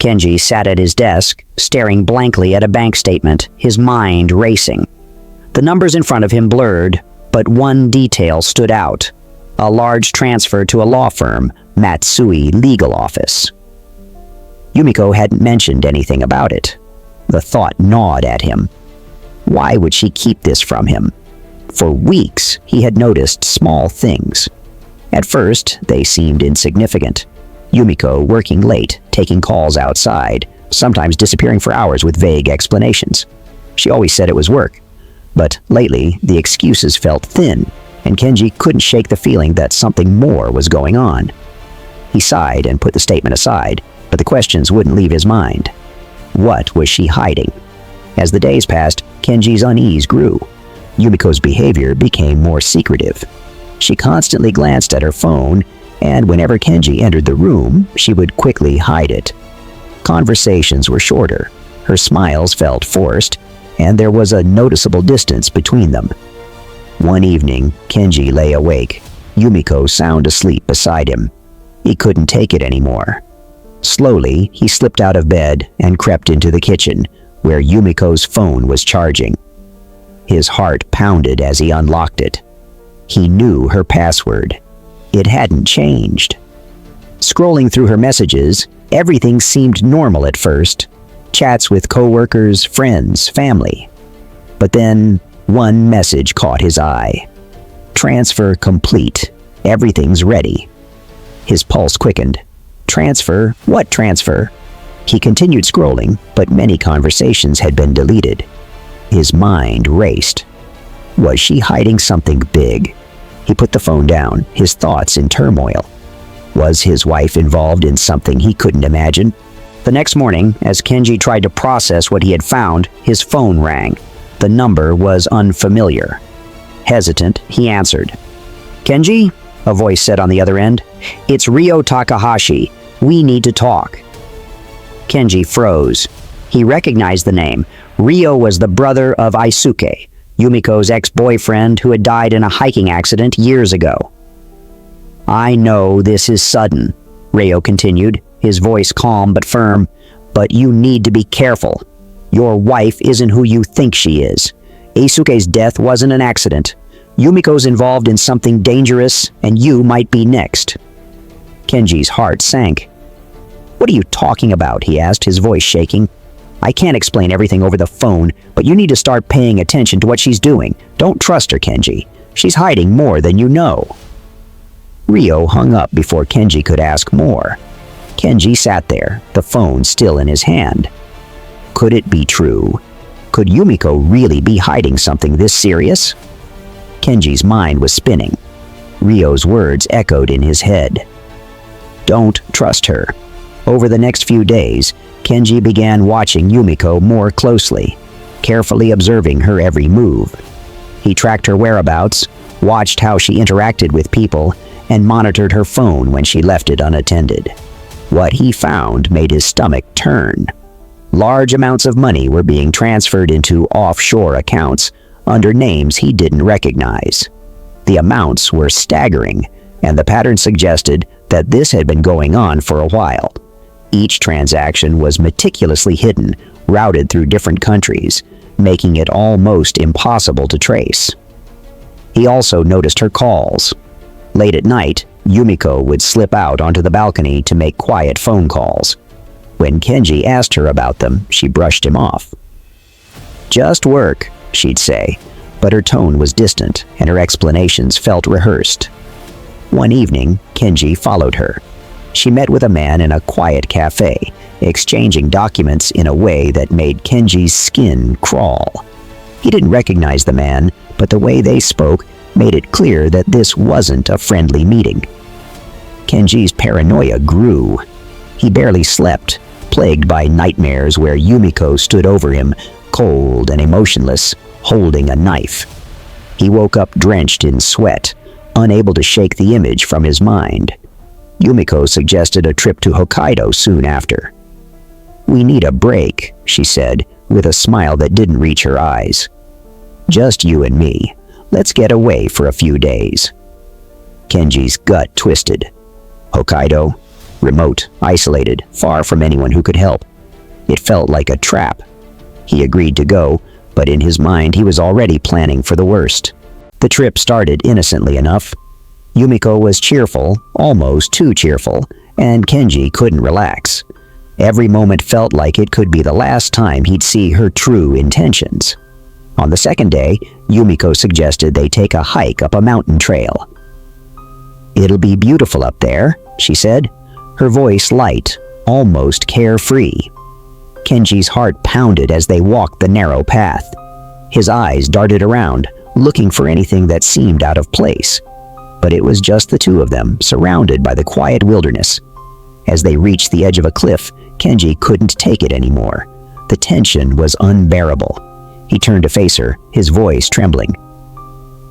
Kenji sat at his desk, staring blankly at a bank statement, his mind racing. The numbers in front of him blurred, but one detail stood out. A large transfer to a law firm, Matsui Legal Office. Yumiko hadn't mentioned anything about it. The thought gnawed at him. Why would she keep this from him? For weeks, he had noticed small things. At first, they seemed insignificant. Yumiko working late, taking calls outside, sometimes disappearing for hours with vague explanations. She always said it was work. But lately, the excuses felt thin, and Kenji couldn't shake the feeling that something more was going on. He sighed and put the statement aside, but the questions wouldn't leave his mind. What was she hiding? As the days passed, Kenji's unease grew. Yumiko's behavior became more secretive. She constantly glanced at her phone, and whenever Kenji entered the room, she would quickly hide it. Conversations were shorter, her smiles felt forced, and there was a noticeable distance between them. One evening, Kenji lay awake, Yumiko sound asleep beside him. He couldn't take it anymore. Slowly, he slipped out of bed and crept into the kitchen, where Yumiko's phone was charging. His heart pounded as he unlocked it. He knew her password. It hadn't changed. Scrolling through her messages, everything seemed normal at first. Chats with coworkers, friends, family. But then, one message caught his eye. Transfer complete. Everything's ready. His pulse quickened. Transfer? What transfer? He continued scrolling, but many conversations had been deleted. His mind raced. Was she hiding something big? He put the phone down, his thoughts in turmoil. Was his wife involved in something he couldn't imagine? The next morning, as Kenji tried to process what he had found, his phone rang. The number was unfamiliar. Hesitant, he answered. "Kenji?" a voice said on the other end. "It's Ryo Takahashi. We need to talk." Kenji froze. He recognized the name. Ryo was the brother of Aisuke, Yumiko's ex-boyfriend who had died in a hiking accident years ago. "I know this is sudden," Ryo continued, his voice calm but firm, "but you need to be careful. Your wife isn't who you think she is. Aisuke's death wasn't an accident. Yumiko's involved in something dangerous, and you might be next." Kenji's heart sank. "What are you talking about?" he asked, his voice shaking. "I can't explain everything over the phone, but you need to start paying attention to what she's doing. Don't trust her, Kenji. She's hiding more than you know." Ryo hung up before Kenji could ask more. Kenji sat there, the phone still in his hand. Could it be true? Could Yumiko really be hiding something this serious? Kenji's mind was spinning. Ryo's words echoed in his head. Don't trust her. Over the next few days, Kenji began watching Yumiko more closely, carefully observing her every move. He tracked her whereabouts, watched how she interacted with people, and monitored her phone when she left it unattended. What he found made his stomach turn. Large amounts of money were being transferred into offshore accounts under names he didn't recognize. The amounts were staggering, and the pattern suggested that this had been going on for a while. Each transaction was meticulously hidden, routed through different countries, making it almost impossible to trace. He also noticed her calls. Late at night, Yumiko would slip out onto the balcony to make quiet phone calls. When Kenji asked her about them, she brushed him off. "Just work," she'd say, but her tone was distant and her explanations felt rehearsed. One evening, Kenji followed her. She met with a man in a quiet cafe, exchanging documents in a way that made Kenji's skin crawl. He didn't recognize the man, but the way they spoke made it clear that this wasn't a friendly meeting. Kenji's paranoia grew. He barely slept, plagued by nightmares where Yumiko stood over him, cold and emotionless, holding a knife. He woke up drenched in sweat, unable to shake the image from his mind. Yumiko suggested a trip to Hokkaido soon after. "We need a break," she said, with a smile that didn't reach her eyes. "Just you and me. Let's get away for a few days." Kenji's gut twisted. Hokkaido? remote, isolated, far from anyone who could help. It felt like a trap. He agreed to go, but in his mind he was already planning for the worst. The trip started innocently enough. Yumiko was cheerful, almost too cheerful, and Kenji couldn't relax. Every moment felt like it could be the last time he'd see her true intentions. On the second day, Yumiko suggested they take a hike up a mountain trail. "It'll be beautiful up there," she said, her voice light, almost carefree. Kenji's heart pounded as they walked the narrow path. His eyes darted around, looking for anything that seemed out of place. But it was just the two of them, surrounded by the quiet wilderness. As they reached the edge of a cliff, Kenji couldn't take it anymore. The tension was unbearable. He turned to face her, his voice trembling.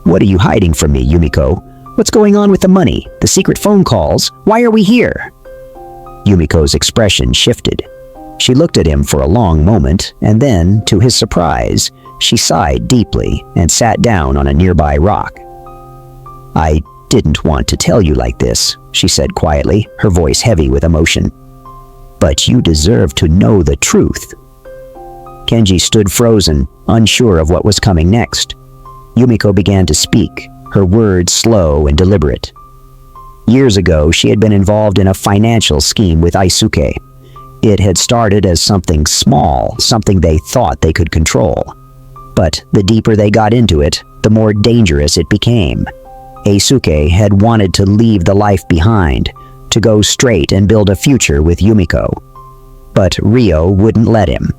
"What are you hiding from me, Yumiko? What's going on with the money, the secret phone calls? Why are we here?" Yumiko's expression shifted. She looked at him for a long moment, and then, to his surprise, she sighed deeply and sat down on a nearby rock. "I didn't want to tell you like this," she said quietly, her voice heavy with emotion. "But you deserve to know the truth." Kenji stood frozen, unsure of what was coming next. Yumiko began to speak, her words slow and deliberate. Years ago, she had been involved in a financial scheme with Eisuke. It had started as something small, something they thought they could control. But the deeper they got into it, the more dangerous it became. Eisuke had wanted to leave the life behind, to go straight and build a future with Yumiko. But Ryo wouldn't let him.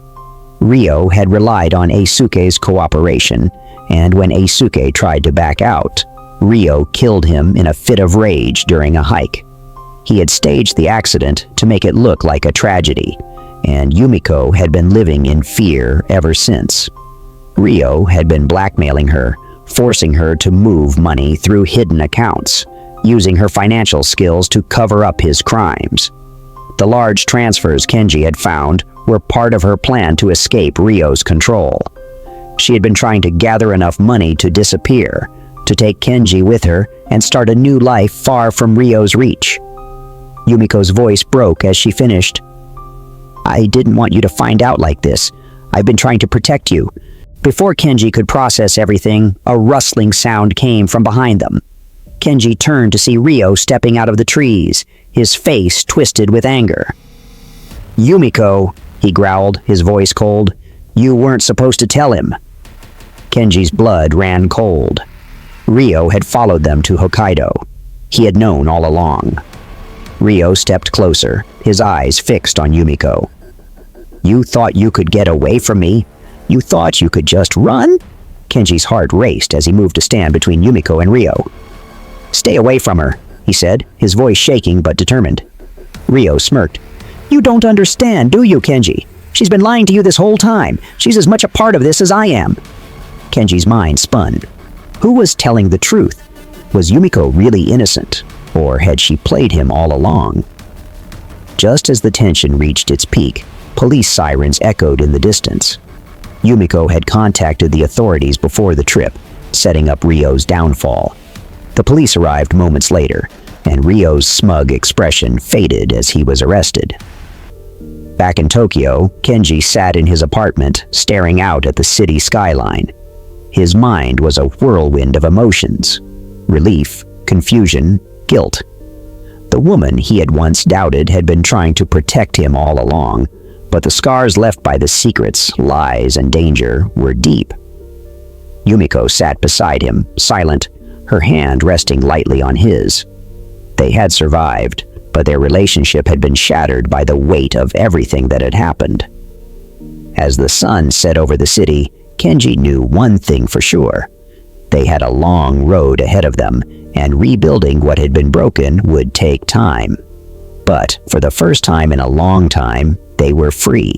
Ryo had relied on Eisuke's cooperation, and when Eisuke tried to back out, Ryo killed him in a fit of rage during a hike. He had staged the accident to make it look like a tragedy, and Yumiko had been living in fear ever since. Ryo had been blackmailing her, forcing her to move money through hidden accounts, using her financial skills to cover up his crimes. The large transfers Kenji had found were part of her plan to escape Ryo's control. She had been trying to gather enough money to disappear, to take Kenji with her and start a new life far from Ryo's reach. Yumiko's voice broke as she finished. "I didn't want you to find out like this. I've been trying to protect you." Before Kenji could process everything, a rustling sound came from behind them. Kenji turned to see Ryo stepping out of the trees, his face twisted with anger. "Yumiko," he growled, his voice cold. "You weren't supposed to tell him." Kenji's blood ran cold. Ryo had followed them to Hokkaido. He had known all along. Ryo stepped closer, his eyes fixed on Yumiko. "You thought you could get away from me? You thought you could just run?" Kenji's heart raced as he moved to stand between Yumiko and Ryo. "Stay away from her," he said, his voice shaking but determined. Ryo smirked. "You don't understand, do you, Kenji? She's been lying to you this whole time. She's as much a part of this as I am." Kenji's mind spun. Who was telling the truth? Was Yumiko really innocent, or had she played him all along? Just as the tension reached its peak, police sirens echoed in the distance. Yumiko had contacted the authorities before the trip, setting up Ryo's downfall. The police arrived moments later, and Ryo's smug expression faded as he was arrested. Back in Tokyo, Kenji sat in his apartment, staring out at the city skyline. His mind was a whirlwind of emotions: relief, confusion, guilt. The woman he had once doubted had been trying to protect him all along, but the scars left by the secrets, lies, and danger were deep. Yumiko sat beside him, silent, her hand resting lightly on his. They had survived, but their relationship had been shattered by the weight of everything that had happened. As the sun set over the city, Kenji knew one thing for sure. They had a long road ahead of them, and rebuilding what had been broken would take time. But for the first time in a long time, they were free.